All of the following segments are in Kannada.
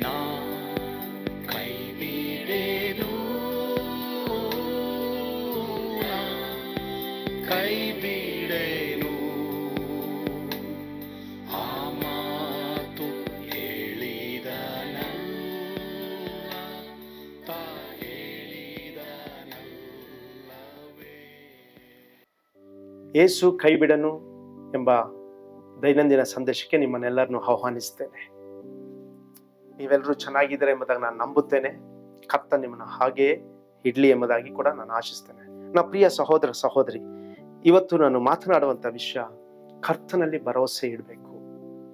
ನಾ ಕೈ ಬಿಡೆನು, ನಾ ಕೈ ಬಿಡೆನು. ಆ ಮಾತು ಹೇಳಿದನಲ್ಲ, ತಾ ಹೇಳಿದನಲ್ಲವೇ. ಯೇಸು ಕೈ ಬಿಡನು ಎಂಬ ದೈನಂದಿನ ಸಂದೇಶಕ್ಕೆ ನಿಮ್ಮನ್ನೆಲ್ಲರನ್ನು ಆಹ್ವಾನಿಸ್ತೇನೆ. ನೀವೆಲ್ಲರೂ ಚೆನ್ನಾಗಿದ್ದೀರಾ ಎಂಬುದಾಗಿ ನಾನು ನಂಬುತ್ತೇನೆ. ಕರ್ತನು ನಿಮ್ಮನ್ನು ಹಾಗೆಯೇ ಇಡ್ಲಿ ಎಂಬುದಾಗಿ ಕೂಡ ನಾನು ಆಶಿಸ್ತೇನೆ. ನನ್ನ ಪ್ರಿಯ ಸಹೋದರ ಸಹೋದರಿ, ಇವತ್ತು ನಾನು ಮಾತನಾಡುವಂಥ ವಿಷಯ ಕರ್ತನಲ್ಲಿ ಭರವಸೆ ಇಡಬೇಕು,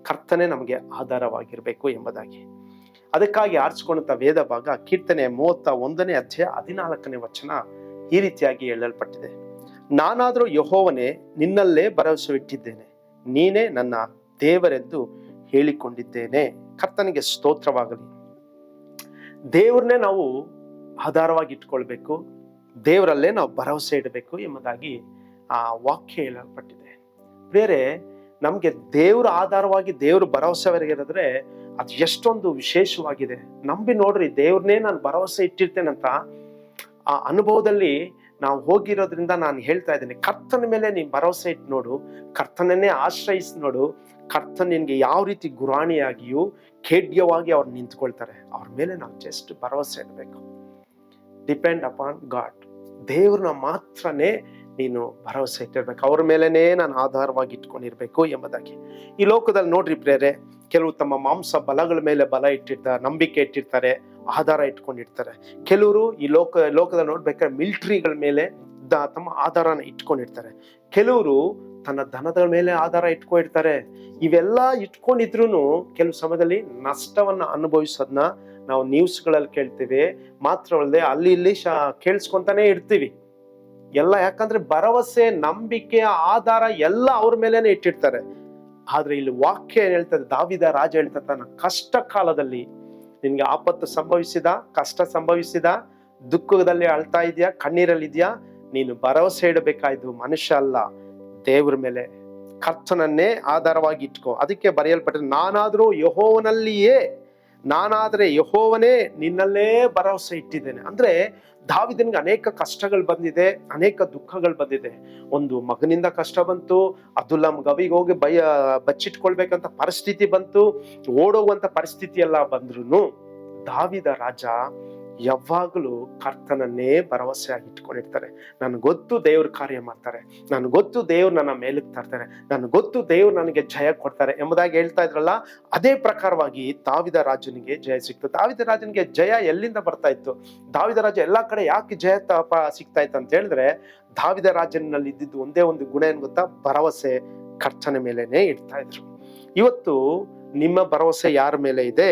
ಕರ್ತನೇ ನಮಗೆ ಆಧಾರವಾಗಿರಬೇಕು ಎಂಬುದಾಗಿ. ಅದಕ್ಕಾಗಿ ಆರಿಸಿಕೊಂಡಂಥ ವೇದ ಭಾಗ ಕೀರ್ತನೆ 31ನೇ ಅಧ್ಯಾಯ 14ನೇ ವಚನ ಈ ರೀತಿಯಾಗಿ ಹೇಳಲ್ಪಟ್ಟಿದೆ. ನಾನಾದರೂ ಯೆಹೋವನೇ ನಿನ್ನಲ್ಲೇ ಭರವಸೆ ಇಟ್ಟಿದ್ದೇನೆ, ನೀನೇ ನನ್ನ ದೇವರೆಂದು ಹೇಳಿಕೊಂಡಿದ್ದೇನೆ. ಕರ್ತನಿಗೆ ಸ್ತೋತ್ರವಾಗಲಿ. ದೇವ್ರನ್ನೇ ನಾವು ಆಧಾರವಾಗಿ ಇಟ್ಕೊಳ್ಬೇಕು, ದೇವರಲ್ಲೇ ನಾವು ಭರವಸೆ ಇಡಬೇಕು ಎಂಬುದಾಗಿ ಆ ವಾಕ್ಯ ಹೇಳಲ್ಪಟ್ಟಿದೆ. ಬೇರೆ ನಮ್ಗೆ ದೇವ್ರ ಆಧಾರವಾಗಿ ದೇವ್ರ ಭರವಸೆವರೆಗಿರಿದ್ರೆ ಅದು ಎಷ್ಟೊಂದು ವಿಶೇಷವಾಗಿದೆ. ನಂಬಿ ನೋಡ್ರಿ, ದೇವ್ರನ್ನೇ ನಾನು ಭರವಸೆ ಇಟ್ಟಿರ್ತೇನಂತ ಆ ಅನುಭವದಲ್ಲಿ ನಾವು ಹೋಗಿರೋದ್ರಿಂದ ನಾನು ಹೇಳ್ತಾ ಇದ್ದೇನೆ. ಕರ್ತನ ಮೇಲೆ ನೀನು ಭರವಸೆ ಇಟ್ಟು ನೋಡು, ಕರ್ತನನ್ನೇ ಆಶ್ರಯಿಸಿ ನೋಡು. ಕರ್ತನ ನಿನ್ಗೆ ಯಾವ ರೀತಿ ಗುರಾಣಿಯಾಗಿಯೂ ಖೇಡ್ಯವಾಗಿ ಅವ್ರು ನಿಂತ್ಕೊಳ್ತಾರೆ. ಅವ್ರ ಮೇಲೆ ನಾವು ಜಸ್ಟ್ ಭರವಸೆ ಇಡಬೇಕು. Depend upon god. ದೇವ್ರನ್ನ ಮಾತ್ರನೇ ನೀನು ಭರವಸೆ ಇಟ್ಟಿರ್ಬೇಕು, ಅವ್ರ ಮೇಲೇನೇ ನಾನು ಆಧಾರವಾಗಿ ಇಟ್ಕೊಂಡಿರ್ಬೇಕು ಎಂಬುದಾಗಿ. ಈ ಲೋಕದಲ್ಲಿ ನೋಡ್ರಿ ಪ್ರೇರೆ, ಕೆಲವು ತಮ್ಮ ಮಾಂಸ ಬಲಗಳ ಮೇಲೆ ಬಲ ಇಟ್ಟಿರ್ತಾರೆ, ನಂಬಿಕೆ ಇಟ್ಟಿರ್ತಾರೆ, ಆಧಾರ ಇಟ್ಕೊಂಡಿರ್ತಾರೆ. ಕೆಲವರು ಈ ಲೋಕದಲ್ಲಿ ನೋಡ್ಬೇಕಾದ್ರೆ ಮಿಲಿಟರಿಗಳ ಮೇಲೆ ತಮ್ಮ ಆಧಾರನ ಇಟ್ಕೊಂಡಿರ್ತಾರೆ. ಕೆಲವರು ತನ್ನ ದನದ ಮೇಲೆ ಆಧಾರ ಇಟ್ಕೊಂಡಿರ್ತಾರೆ. ಇವೆಲ್ಲ ಇಟ್ಕೊಂಡಿದ್ರು ಕೆಲವು ಸಮಯದಲ್ಲಿ ನಷ್ಟವನ್ನ ಅನುಭವಿಸೋದನ್ನ ನಾವು ನ್ಯೂಸ್ಗಳಲ್ಲಿ ಕೇಳ್ತೀವಿ. ಮಾತ್ರವಲ್ಲದೆ ಅಲ್ಲಿ ಇಲ್ಲಿ ಕೇಳಿಸ್ಕೊಂತಾನೆ ಇರ್ತೀವಿ ಎಲ್ಲ. ಯಾಕಂದ್ರೆ ಭರವಸೆ, ನಂಬಿಕೆ, ಆಧಾರ ಎಲ್ಲ ಅವ್ರ ಮೇಲೇನೆ ಇಟ್ಟಿರ್ತಾರೆ. ಆದ್ರೆ ಇಲ್ಲಿ ವಾಕ್ಯ ಏನ್ ಹೇಳ್ತದೆ, ದಾವಿದ ರಾಜ ಹೇಳ್ತಾರೆ, ತನ್ನ ಕಷ್ಟ ಕಾಲದಲ್ಲಿ ನಿನ್ಗೆ ಆಪತ್ತು ಸಂಭವಿಸಿದ, ಕಷ್ಟ ಸಂಭವಿಸಿದ, ದುಃಖದಲ್ಲಿ ಅಳ್ತಾ ಇದೆಯಾ, ಕಣ್ಣೀರಲ್ಲಿ ಇದೆಯಾ, ನೀನು ಭರವಸೆ ಇಡಬೇಕಾಯ್ತು ಮನುಷ್ಯ ಅಲ್ಲ, ದೇವ್ರ ಮೇಲೆ, ಕರ್ತನನ್ನೇ ಆಧಾರವಾಗಿ ಇಟ್ಕೋ. ಅದಕ್ಕೆ ಬರೆಯಲ್ಪಟ್ಟರೆ, ನಾನಾದ್ರೆ ಯೆಹೋವನೇ ನಿನ್ನಲ್ಲೇ ಭರವಸೆ ಇಟ್ಟಿದ್ದೇನೆ. ಅಂದ್ರೆ ದಾವಿದನಿಗೆ ಅನೇಕ ಕಷ್ಟಗಳು ಬಂದಿದೆ, ಅನೇಕ ದುಃಖಗಳು ಬಂದಿದೆ. ಒಂದು ಮಗನಿಂದ ಕಷ್ಟ ಬಂತು, ಅಬ್ದುಲ್ಲಾ ಗವಿಗೆ ಹೋಗಿ ಬಚ್ಚಿಟ್ಕೊಳ್ಬೇಕಂತ ಪರಿಸ್ಥಿತಿ ಬಂತು, ಓಡೋಗುವಂತ ಪರಿಸ್ಥಿತಿ ಎಲ್ಲ ಬಂದ್ರು ದಾವಿದ ರಾಜ ಯಾವಾಗಲೂ ಕರ್ತನನ್ನೇ ಭರವಸೆಯಾಗಿ ಇಟ್ಕೊಂಡಿರ್ತಾರೆ. ನನ್ಗೆ ಗೊತ್ತು ದೇವ್ರ ಕಾರ್ಯ ಮಾಡ್ತಾರೆ, ನನ್ಗೆ ಗೊತ್ತು ದೇವ್ರು ನನ್ನ ಮೇಲಕ್ಕೆ ತರ್ತಾರೆ, ನನ್ಗೆ ಗೊತ್ತು ದೇವ್ರು ನನಗೆ ಜಯ ಕೊಡ್ತಾರೆ ಎಂಬುದಾಗಿ ಹೇಳ್ತಾ ಇದ್ರಲ್ಲ. ಅದೇ ಪ್ರಕಾರವಾಗಿ ದಾವಿದ ರಾಜನಿಗೆ ಜಯ ಸಿಕ್ತು. ದಾವಿದ ರಾಜನಿಗೆ ಜಯ ಎಲ್ಲಿಂದ ಬರ್ತಾ ಇತ್ತು? ದಾವಿದ ರಾಜ ಎಲ್ಲಾ ಕಡೆ ಯಾಕೆ ಜಯ ಸಿಗ್ತಾ ಇತ್ತು ಅಂತ ಹೇಳಿದ್ರೆ, ದಾವಿದ ರಾಜನಲ್ಲಿ ಇದ್ದಿದ್ದು ಒಂದೇ ಒಂದು ಗುಣ ಏನ್ ಗೊತ್ತಾ? ಭರವಸೆ ಕರ್ತನ ಮೇಲೆನೆ ಇಡ್ತಾ ಇದ್ರು. ಇವತ್ತು ನಿಮ್ಮ ಭರವಸೆ ಯಾರ ಮೇಲೆ ಇದೆ?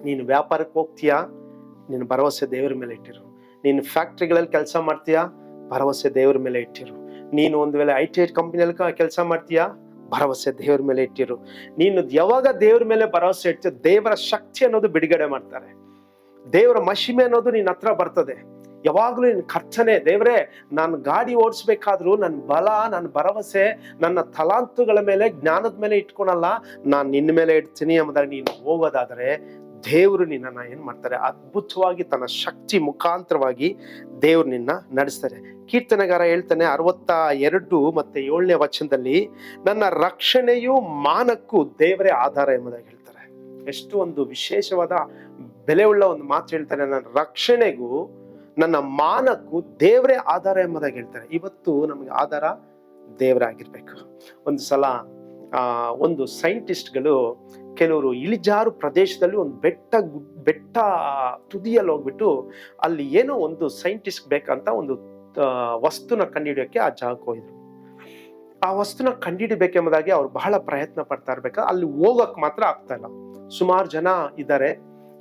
ನೀನು ವ್ಯಾಪಾರಕ್ಕೆ ಹೋಗ್ತೀಯಾ? ನೀನು ಭರವಸೆ ದೇವ್ರ ಮೇಲೆ ಇಟ್ಟಿರು. ನೀನು ಫ್ಯಾಕ್ಟ್ರಿಗಳಲ್ಲಿ ಕೆಲಸ ಮಾಡ್ತೀಯಾ? ಭರವಸೆ ದೇವ್ರ ಮೇಲೆ ಇಟ್ಟಿರು. ನೀನು ಒಂದು ವೇಳೆ IT ಕಂಪನಿಯಲ್ಲಿ ಕೆಲಸ ಮಾಡ್ತೀಯಾ? ಭರವಸೆ ದೇವ್ರ ಮೇಲೆ ಇಟ್ಟಿರು. ನೀನು ಯಾವಾಗ ದೇವ್ರ ಮೇಲೆ ಭರವಸೆ ಇಡ್ತೀಯ, ದೇವರ ಶಕ್ತಿ ಅನ್ನೋದು ಬಿಡುಗಡೆ ಮಾಡ್ತಾರೆ, ದೇವರ ಮಹಿಮೆ ಅನ್ನೋದು ನಿನ್ನ ಹತ್ರ ಬರ್ತದೆ. ಯಾವಾಗ್ಲೂ ನಿನ್ ಕರ್ತನೆ, ದೇವ್ರೇ ನಾನು ಗಾಡಿ ಓಡಿಸ್ಬೇಕಾದ್ರೂ ನನ್ನ ಬಲ, ನನ್ನ ಭರವಸೆ, ನನ್ನ ತಲಾಂತುಗಳ ಮೇಲೆ, ಜ್ಞಾನದ ಮೇಲೆ ಇಟ್ಕೊಳಲ್ಲ, ನಾನು ನಿನ್ನ ಮೇಲೆ ಇಡ್ತೀನಿ ಎಂಬುದಾಗಿ ನೀನು ಹೋಗೋದಾದ್ರೆ ದೇವರು ನಿನ್ನನ್ನು ಏನ್ ಮಾಡ್ತಾರೆ? ಅದ್ಭುತವಾಗಿ ತನ್ನ ಶಕ್ತಿ ಮುಖಾಂತರವಾಗಿ ದೇವ್ರು ನಿನ್ನ ನಡೆಸ್ತಾರೆ. ಕೀರ್ತನೆಗಾರ ಹೇಳ್ತಾನೆ 62 ಮತ್ತೆ 7ನೇ ವಚನದಲ್ಲಿ, ನನ್ನ ರಕ್ಷಣೆಯು ಮಾನಕ್ಕೂ ದೇವರೇ ಆಧಾರ ಎಂಬುದಾಗಿ ಹೇಳ್ತಾರೆ. ಎಷ್ಟು ಒಂದು ವಿಶೇಷವಾದ ಬೆಲೆಯುಳ್ಳ ಒಂದು ಮಾತು ಹೇಳ್ತಾರೆ. ನನ್ನ ರಕ್ಷಣೆಗೂ ನನ್ನ ಮಾನಕ್ಕೂ ದೇವರೇ ಆಧಾರ ಎಂಬುದಾಗಿ ಹೇಳ್ತಾರೆ. ಇವತ್ತು ನಮಗೆ ಆಧಾರ ದೇವರಾಗಿರ್ಬೇಕು. ಒಂದು ಸಲ ಒಂದು ಸೈಂಟಿಸ್ಟ್ಗಳು ಕೆಲವರು ಇಳಿಜಾರು ಪ್ರದೇಶದಲ್ಲಿ ಒಂದು ಬೆಟ್ಟ ತುದಿಯಲ್ಲಿ ಹೋಗ್ಬಿಟ್ಟು ಅಲ್ಲಿ ಏನೋ ಒಂದು ಸೈಂಟಿಸ್ಟ್ ಬೇಕಂತ ಒಂದು ವಸ್ತುನ ಕಂಡುಹಿಡಿಯೋಕೆ ಆ ಜಾಗಕ್ಕೆ ಹೋಗಿದ್ರು. ಆ ವಸ್ತುನ ಕಂಡುಹಿಡಿಬೇಕೆಂಬುದಾಗಿ ಅವ್ರು ಬಹಳ ಪ್ರಯತ್ನ ಪಡ್ತಾ ಇರ್ಬೇಕಾದ್ರೆ ಅಲ್ಲಿ ಹೋಗಕ್ ಮಾತ್ರ ಆಗ್ತಾ ಇಲ್ಲ. ಸುಮಾರು ಜನ ಇದ್ದಾರೆ.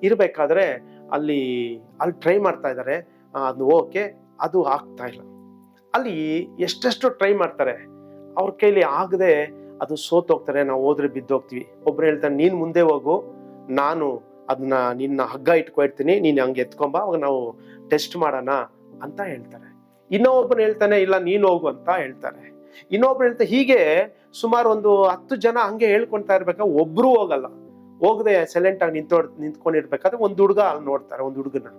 ಇರ್ಬೇಕಾದ್ರೆ ಅಲ್ಲಿ ಟ್ರೈ ಮಾಡ್ತಾ ಇದ್ದಾರೆ, ಅದು ಹೋಗಕ್ಕೆ ಅದು ಆಗ್ತಾ ಇಲ್ಲ. ಅಲ್ಲಿ ಎಷ್ಟೆಷ್ಟು ಟ್ರೈ ಮಾಡ್ತಾರೆ, ಅವ್ರ ಕೈಲಿ ಆಗದೆ ಅದು ಸೋತೋಗ್ತಾರೆ. ನಾವು ಹೋದ್ರೆ ಬಿದ್ದೋಗ್ತೀವಿ. ಒಬ್ರು ಹೇಳ್ತಾರೆ, ನೀನ್ ಮುಂದೆ ಹೋಗು, ನಾನು ಅದನ್ನ ನಿನ್ನ ಹಗ್ಗ ಇಟ್ಕೊಳ್ತೀನಿ, ನೀನ್ ಹಂಗೆ ಎತ್ಕೊಂಬ, ಅವಾಗ ನಾವು ಟೆಸ್ಟ್ ಮಾಡೋಣ ಅಂತ ಹೇಳ್ತಾರೆ. ಇನ್ನೊಬ್ಬನು ಹೇಳ್ತಾನೆ, ಇಲ್ಲ ನೀನ್ ಹೋಗು ಅಂತ ಹೇಳ್ತಾರೆ. ಇನ್ನೊಬ್ರು ಹೇಳ್ತಾರೆ. ಹೀಗೆ ಸುಮಾರು ಒಂದು 10 ಜನ ಹಂಗೆ ಹೇಳ್ಕೊಳ್ತಾ ಇರ್ಬೇಕಾ, ಒಬ್ರು ಹೋಗಲ್ಲ. ಹೋಗದೆ ಸೈಲೆಂಟ್ ಆಗಿ ನಿಂತ್ಕೊಂಡಿರ್ಬೇಕಾದ್ರೆ ಒಂದು ಹುಡುಗ ಅಲ್ಲಿ ನೋಡ್ತಾರೆ, ಒಂದು ಹುಡುಗನ.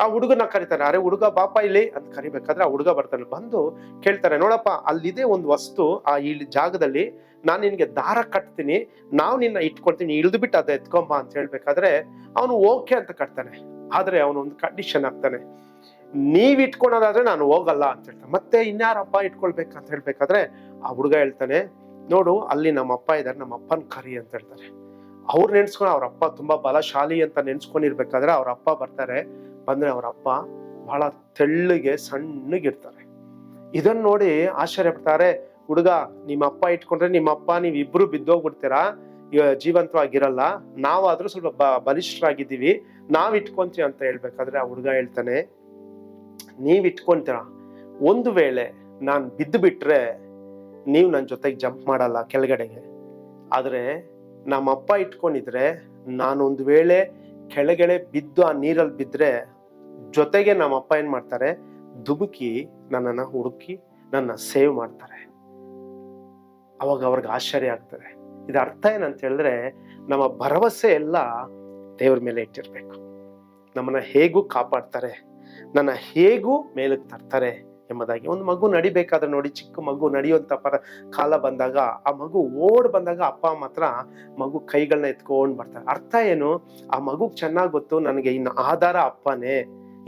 ಆ ಹುಡುಗನ ಕರೀತಾರೆ, ಅರೆ ಹುಡುಗ ಬಾಪ ಇಲ್ಲಿ ಅಂತ ಕರಿಬೇಕಾದ್ರೆ ಆ ಹುಡುಗ ಬರ್ತಾನೆ. ಬಂದು ಕೇಳ್ತಾರೆ, ನೋಡಪ್ಪ ಅಲ್ಲಿದೆ ಒಂದು ವಸ್ತು, ಆ ಇಲ್ಲಿ ಜಾಗದಲ್ಲಿ ನಾನು ನಿನ್ಗೆ ದಾರ ಕಟ್ತೀನಿ, ನಾವು ನಿನ್ನ ಇಟ್ಕೊಳ್ತೀನಿ, ಇಳಿದು ಬಿಟ್ಟು ಅದ ಎತ್ಕೊಂಬ ಅಂತ ಹೇಳ್ಬೇಕಾದ್ರೆ ಅವನು ಓಕೆ ಅಂತ ಕಟ್ತಾನೆ. ಆದ್ರೆ ಅವನು ಒಂದು ಕಂಡೀಷನ್ ಹಾಕ್ತಾನೆ, ನೀವ್ ಇಟ್ಕೊಳೋದಾದ್ರೆ ನಾನು ಹೋಗಲ್ಲ ಅಂತ ಹೇಳ್ತಾನೆ. ಮತ್ತೆ ಇನ್ಯಾರಪ್ಪ ಇಟ್ಕೊಳ್ಬೇಕಂತ ಹೇಳ್ಬೇಕಾದ್ರೆ ಆ ಹುಡುಗ ಹೇಳ್ತಾನೆ, ನೋಡು ಅಲ್ಲಿ ನಮ್ಮ ಅಪ್ಪ ಇದ್ದಾರೆ, ನಮ್ಮ ಅಪ್ಪನ ಕರಿ ಅಂತ ಹೇಳ್ತಾರೆ. ಅವ್ರು ನೆನ್ಸ್ಕೊಂಡು ಅವ್ರ ಅಪ್ಪ ತುಂಬಾ ಬಲಶಾಲಿ ಅಂತ ನೆನ್ಸ್ಕೊಂಡಿರ್ಬೇಕಾದ್ರೆ ಅವ್ರ ಅಪ್ಪ ಬರ್ತಾರೆ. ಬಂದ್ರೆ ಅವ್ರ ಅಪ್ಪ ಬಹಳ ತೆಳ್ಳಗೆ ಸಣ್ಣಗಿರ್ತಾರೆ. ಇದನ್ನ ನೋಡಿ ಆಶ್ಚರ್ಯ ಪಡ್ತಾರೆ. ಹುಡುಗ, ನಿಮ್ಮ ಅಪ್ಪ ಇಟ್ಕೊಂಡ್ರೆ ನಿಮ್ಮ ಅಪ್ಪ ನೀವಿಬ್ರು ಬಿದ್ದೋಗ್ಬಿಡ್ತೀರಾ, ಜೀವಂತವಾಗಿರಲ್ಲ, ನಾವಾದ್ರೂ ಸ್ವಲ್ಪ ಬಲಿಷ್ಠರಾಗಿದ್ದೀವಿ, ನಾವ್ ಇಟ್ಕೊಂತೀವಿ ಅಂತ ಹೇಳ್ಬೇಕಾದ್ರೆ ಆ ಹುಡುಗ ಹೇಳ್ತಾನೆ, ನೀವ್ ಇಟ್ಕೊಂತೀರ, ಒಂದು ವೇಳೆ ನಾನ್ ಬಿದ್ದು ಬಿಟ್ರೆ ನೀವು ನನ್ನ ಜೊತೆಗೆ ಜಂಪ್ ಮಾಡಲ್ಲ ಕೆಳಗಡೆಗೆ, ಆದ್ರೆ ನಮ್ಮ ಅಪ್ಪ ಇಟ್ಕೊಂಡಿದ್ರೆ ನಾನು ಒಂದು ವೇಳೆ ಕೆಳಗಡೆ ಬಿದ್ದು ಆ ನೀರಲ್ಲಿ ಬಿದ್ರೆ ಜೊತೆಗೆ ನಮ್ಮ ಅಪ್ಪ ಏನ್ ಮಾಡ್ತಾರೆ, ಧುಮುಕಿ ನನ್ನನ್ನ ಹುಡುಕಿ ನನ್ನ ಸೇವ್ ಮಾಡ್ತಾರೆ. ಅವಾಗ ಅವ್ರಿಗೆ ಆಶ್ಚರ್ಯ ಆಗ್ತದೆ. ಇದು ಅರ್ಥ ಏನಂತ ಹೇಳಿದ್ರೆ, ನಮ್ಮ ಭರವಸೆ ಎಲ್ಲ ದೇವ್ರ ಮೇಲೆ ಇಟ್ಟಿರ್ಬೇಕು. ನಮ್ಮನ್ನ ಹೇಗೂ ಕಾಪಾಡ್ತಾರೆ, ನನ್ನ ಹೇಗೂ ಮೇಲಕ್ಕೆ ತರ್ತಾರೆ ಎಂಬುದಾಗಿ. ಒಂದು ಮಗು ನಡಿಬೇಕಾದ್ರೆ ನೋಡಿ, ಚಿಕ್ಕ ಮಗು ನಡೆಯುವಂತ ಕಾಲ ಬಂದಾಗ ಆ ಮಗು ಓಡ್ ಬಂದಾಗ ಅಪ್ಪ ಮಾತ್ರ ಮಗು ಕೈಗಳನ್ನ ಎತ್ಕೊಂಡ್ ಬರ್ತಾರೆ. ಅರ್ಥ ಏನು, ಆ ಮಗು ಚೆನ್ನಾಗ್ ಗೊತ್ತು, ನನಗೆ ಇನ್ನು ಆಧಾರ ಅಪ್ಪನೇ,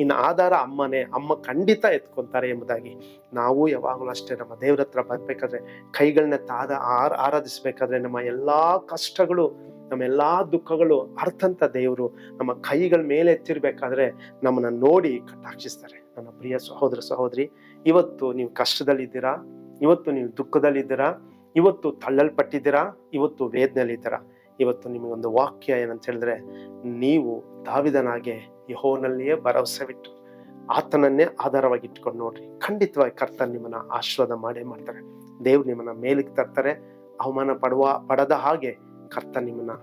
ಇನ್ನು ಆಧಾರ ಅಮ್ಮನೇ, ಅಮ್ಮ ಖಂಡಿತ ಎತ್ಕೊಂತಾರೆ ಎಂಬುದಾಗಿ. ನಾವು ಯಾವಾಗಲೂ ಅಷ್ಟೇ ನಮ್ಮ ದೇವ್ರ ಹತ್ರ ಬರ್ಬೇಕಾದ್ರೆ ಕೈಗಳನ್ನ ಆರಾಧಿಸ್ಬೇಕಾದ್ರೆ ನಮ್ಮ ಎಲ್ಲಾ ಕಷ್ಟಗಳು, ನಮ್ಮ ಎಲ್ಲಾ ದುಃಖಗಳು ಅರ್ಥಂತ ದೇವರು ನಮ್ಮ ಕೈಗಳ ಮೇಲೆ ಎತ್ತಿರ್ಬೇಕಾದ್ರೆ ನಮ್ಮನ್ನ ನೋಡಿ ಕಟಾಕ್ಷಿಸ್ತಾರೆ. ನನ್ನ ಪ್ರಿಯ ಸಹೋದರ ಸಹೋದರಿ, ಇವತ್ತು ನೀವು ಕಷ್ಟದಲ್ಲಿದ್ದೀರಾ, ಇವತ್ತು ನೀವು ದುಃಖದಲ್ಲಿದ್ದೀರಾ, ಇವತ್ತು ತಳ್ಳಲ್ಪಟ್ಟಿದ್ದೀರಾ, ಇವತ್ತು ವೇದನೆಯಲ್ಲಿದ್ದೀರಾ. ಇವತ್ತು ನಿಮಗೊಂದು ವಾಕ್ಯ ಏನಂತ ಹೇಳಿದ್ರೆ, ನೀವು ದಾವಿದನಾಗೆ ಯೆಹೋವನಲ್ಲಿಯೇ ಭರವಸೆ ಬಿಟ್ಟು ಆತನನ್ನೇ ಆಧಾರವಾಗಿ ಇಟ್ಕೊಂಡು ನೋಡ್ರಿ, ಖಂಡಿತವಾಗಿ ಕರ್ತನ ನಿಮ್ಮನ್ನ ಆಶೀರ್ವಾದ ಮಾಡೇ ಮಾಡ್ತಾರೆ. ದೇವ್ರು ನಿಮ್ಮನ್ನ ಮೇಲಕ್ಕೆ ತರ್ತಾರೆ. ಅವಮಾನ ಪಡದ ಹಾಗೆ ಕರ್ತ ನಿಮ್ಮನ್ನ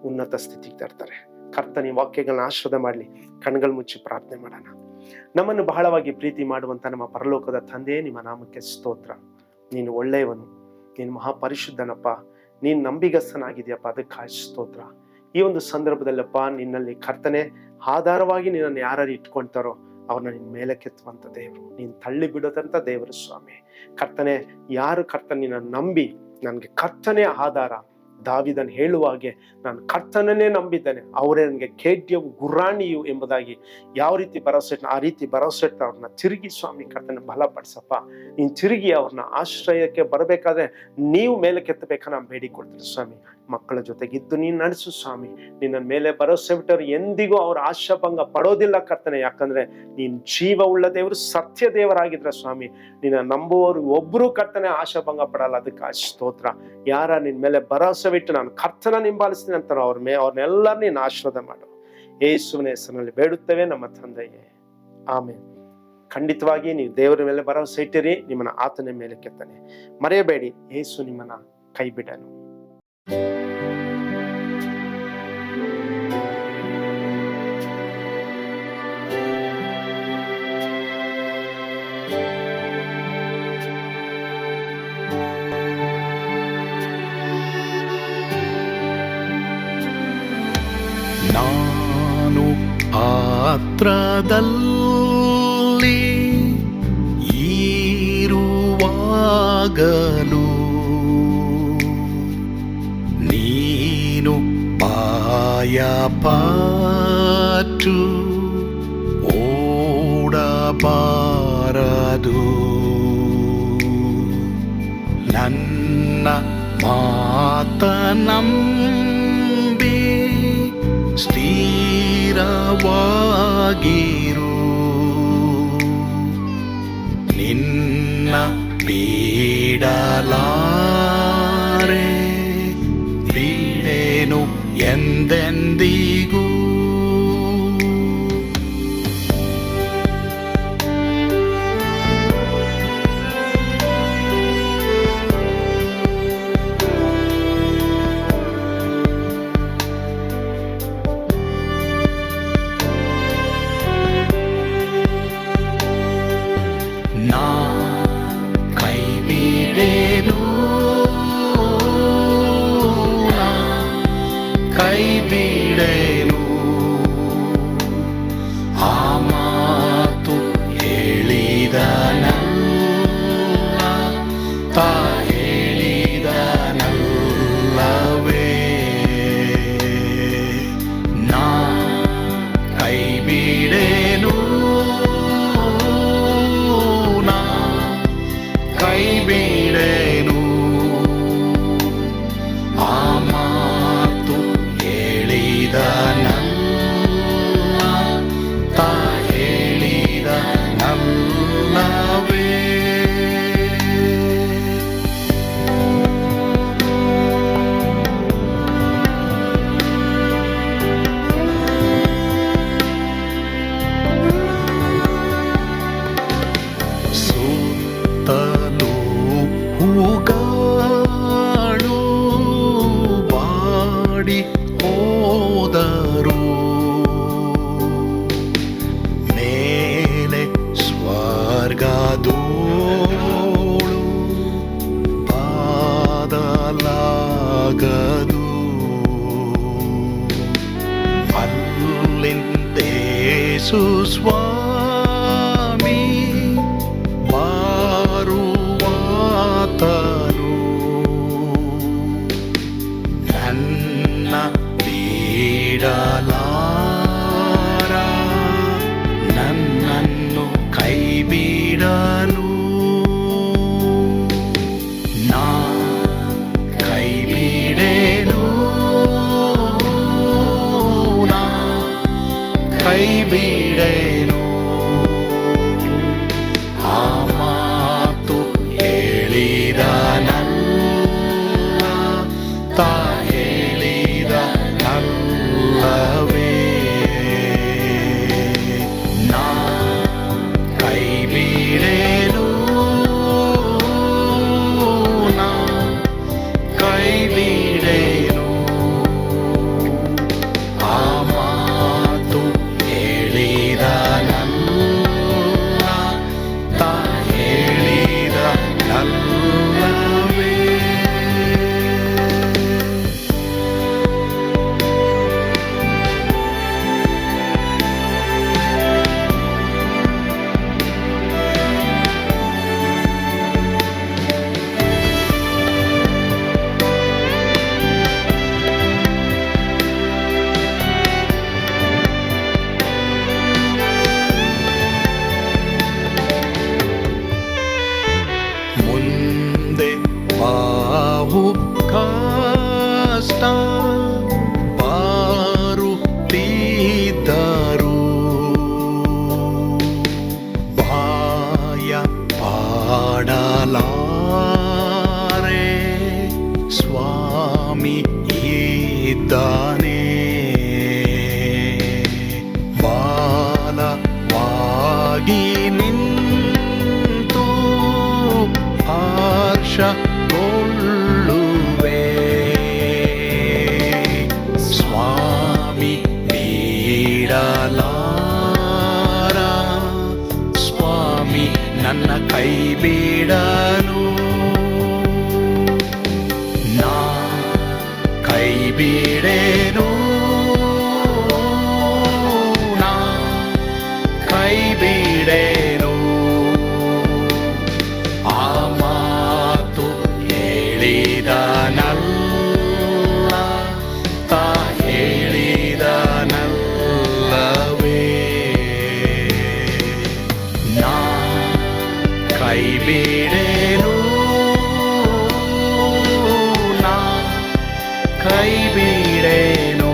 ಉನ್ನತ ಸ್ಥಿತಿಗೆ ತರ್ತಾರೆ. ಕರ್ತನ ಈ ವಾಕ್ಯಗಳನ್ನ ಆಶೀರ್ವಾದ ಮಾಡ್ಲಿ. ಕಣ್ಗಳು ಮುಚ್ಚಿ ಪ್ರಾರ್ಥನೆ ಮಾಡೋಣ. ನಮ್ಮನ್ನು ಬಹಳವಾಗಿ ಪ್ರೀತಿ ಮಾಡುವಂತ ನಮ್ಮ ಪರಲೋಕದ ತಂದೆ, ನಿಮ್ಮ ನಾಮಕ್ಕೆ ಸ್ತೋತ್ರ. ನೀನು ಒಳ್ಳೆಯವನು, ನೀನು ಮಹಾಪರಿಶುದ್ಧನಪ್ಪ, ನೀನು ನಂಬಿಗಸ್ತನಾಗಿದೆಯಪ್ಪ, ಅದಕ್ಕಾಗಿ ಸ್ತೋತ್ರ. ಈ ಒಂದು ಸಂದರ್ಭದಲ್ಲಪ್ಪ ನಿನ್ನಲ್ಲಿ ಕರ್ತನೆ ಆಧಾರವಾಗಿ ನಿನ್ನನ್ನು ಯಾರು ಇಟ್ಕೊಳ್ತಾರೋ ಅವ್ರನ್ನ ನಿನ್ನ ಮೇಲೆ ಕೆತ್ತುವಂತ ದೇವರು, ನೀನು ತಳ್ಳಿ ಬಿಡೋದಂತ ದೇವರು ಸ್ವಾಮಿ. ಕರ್ತನೆ, ಯಾರು ಕರ್ತನ ನಿನ್ನ ನಂಬಿ ನನಗೆ ಕರ್ತನೇ ಆಧಾರ, ದಾವಿದನ್ ಹೇಳುವ ಹಾಗೆ ನಾನು ಕರ್ತನನ್ನೇ ನಂಬಿದ್ದೇನೆ, ಅವರೇ ನನಗೆ ಖೇಡ್ಯವು ಗುರಾಣಿಯು ಎಂಬುದಾಗಿ ಯಾವ ರೀತಿ ಭರವಸೆ ಆ ರೀತಿ ಭರವಸೆ ಅವ್ರನ್ನ ತಿರುಗಿ ಸ್ವಾಮಿ ಕರ್ತನ ಬಲಪಡಿಸಪ್ಪ. ನೀನು ತಿರುಗಿ ಅವ್ರನ್ನ ಆಶ್ರಯಕ್ಕೆ ಬರಬೇಕಾದ್ರೆ ನೀವು ಮೇಲೆ ಕೆತ್ತಬೇಕಾ ನಾನು ಬೇಡಿಕೊಳ್ತೀನಿ ಸ್ವಾಮಿ. ಮಕ್ಕಳ ಜೊತೆಗಿದ್ದು ನೀನು ನಡೆಸು ಸ್ವಾಮಿ. ನಿನ್ನ ಮೇಲೆ ಭರವಸೆ ಬಿಟ್ಟವ್ರು ಎಂದಿಗೂ ಅವ್ರ ಆಶಾಭಂಗ ಪಡೋದಿಲ್ಲ ಕರ್ತನೆ, ಯಾಕಂದ್ರೆ ನೀನ್ ಜೀವ ಉಳ್ಳ ದೇವರು, ಸತ್ಯ ದೇವರಾಗಿದ್ರ ಸ್ವಾಮಿ. ನಿನ್ನ ನಂಬುವವರು ಒಬ್ರು ಕರ್ತನೆ ಆಶಾಭಂಗ ಪಡಲ್ಲ. ಅದಕ್ಕೆ ಸ್ತೋತ್ರ. ಯಾರ ನಿನ್ ಮೇಲೆ ಭರವಸೆ ಬಿಟ್ಟು ನಾನು ಕರ್ತನ ಹಿಂಬಾಲಿಸ್ತೀನಿ ಅಂತಾರ ಅವ್ರನ್ನೆಲ್ಲರೂ ನೀನು ಆಶೀರ್ವಾದ ಮಾಡು. ಯೇಸುವಿನ ಹೆಸರಿನಲ್ಲಿ ಬೇಡುತ್ತೇವೆ ನಮ್ಮ ತಂದೆಯೇ, ಆಮೆನ್. ಖಂಡಿತವಾಗಿ ನೀವು ದೇವರ ಮೇಲೆ ಭರವಸೆ ಇಟ್ಟಿರಿ, ನಿಮ್ಮನ್ನ ಆತನ ಮೇಲೆ ಕೆತ್ತನೆ. ಮರೆಯಬೇಡಿ, ಯೇಸು ನಿಮ್ಮನ್ನ ಕೈ ಬಿಡನು. ನಾನು ಪಾತ್ರದಲ್ಲಿ ಈರುವಾಗಲೂ ನೀನು ಪಾಯಪಾಟು ಓಡಬಾರದು. ನನ್ನ ಮಾತನಂಬಿ ಸ್ಥಿರವಾಗಿರು, ನಿನ್ನ ಬಿಡಲಾರೆ, ಬಿಡೆನು ಎಂದೆಂದಿಗೂ. ನಾ ಕೈ ಬಿಡೆನು ಯೇಸು ಸ್ವಾಮಿ ಮಾರುವಾತನು ನನ್ನ ಬಿಡಲಾರ, ನನ್ನನ್ನು ಕೈ ಬಿಡಲು ನಾ ಕೈ ಬಿಡೆನು, ನಾ ಕೈ ಬಿಡೆನು. ಆ ಮಾತು ಹೇಳಿದನಲ್ಲ, ತಾ ಹೇಳಿದನಲ್ಲವೇ, ನಾ ಕೈ ಬಿಡೆನು, ನಾ ಕೈ ಬಿಡೆನು. ಆ ಮಾತು ಹೇಳಿದನಲ್ಲ, ತಾ ಹೇಳಿದನಲ್ಲವೇ. ಮುಂದೆ ಬಾವು ಕಷ್ಟ ಬಾರುತ್ತಿದ್ದರು, ಭಯ ಪಾಡಲಾರೆ, ಸ್ವಾಮಿ ಇದ್ದಾನೆ. ಬಾಲವಾಗಿ ನಿಂತು ಹರ್ಷಗೊಳ್ಳುವೆ, ಸ್ವಾಮಿ ಬಿಡಲಾರ, ಸ್ವಾಮಿ ನನ್ನ ಕೈ ಬಿಡಲು, ನಾ ಕೈ ಬಿಡೆನು, ನಾ ಕೈ ಬಿಡೆನು. ಆ ಮಾತು ಹೇಳಿದನಲ್ಲ, ತಾ ಹೇಳಿದನಲ್ಲವೇ, ನಾ ಕೈ ಬಿಡೆನು, ನಾ ಕೈ ಬಿಡೆನು.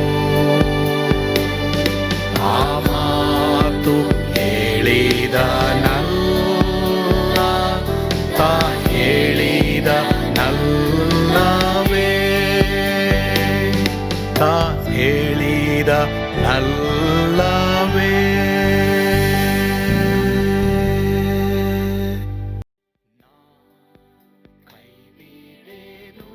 ಆ ಮಾತು ಹೇಳಿದನಲ್ಲ, ತಾ ಹೇಳಿದನಲ್ಲವೇ, ತಾ ಹೇಳಿದನಲ್ಲವೇ. ಕೈ ಬಿಡೆನು,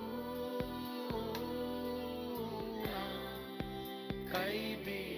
ಕೈ ಬಿಡೆನು.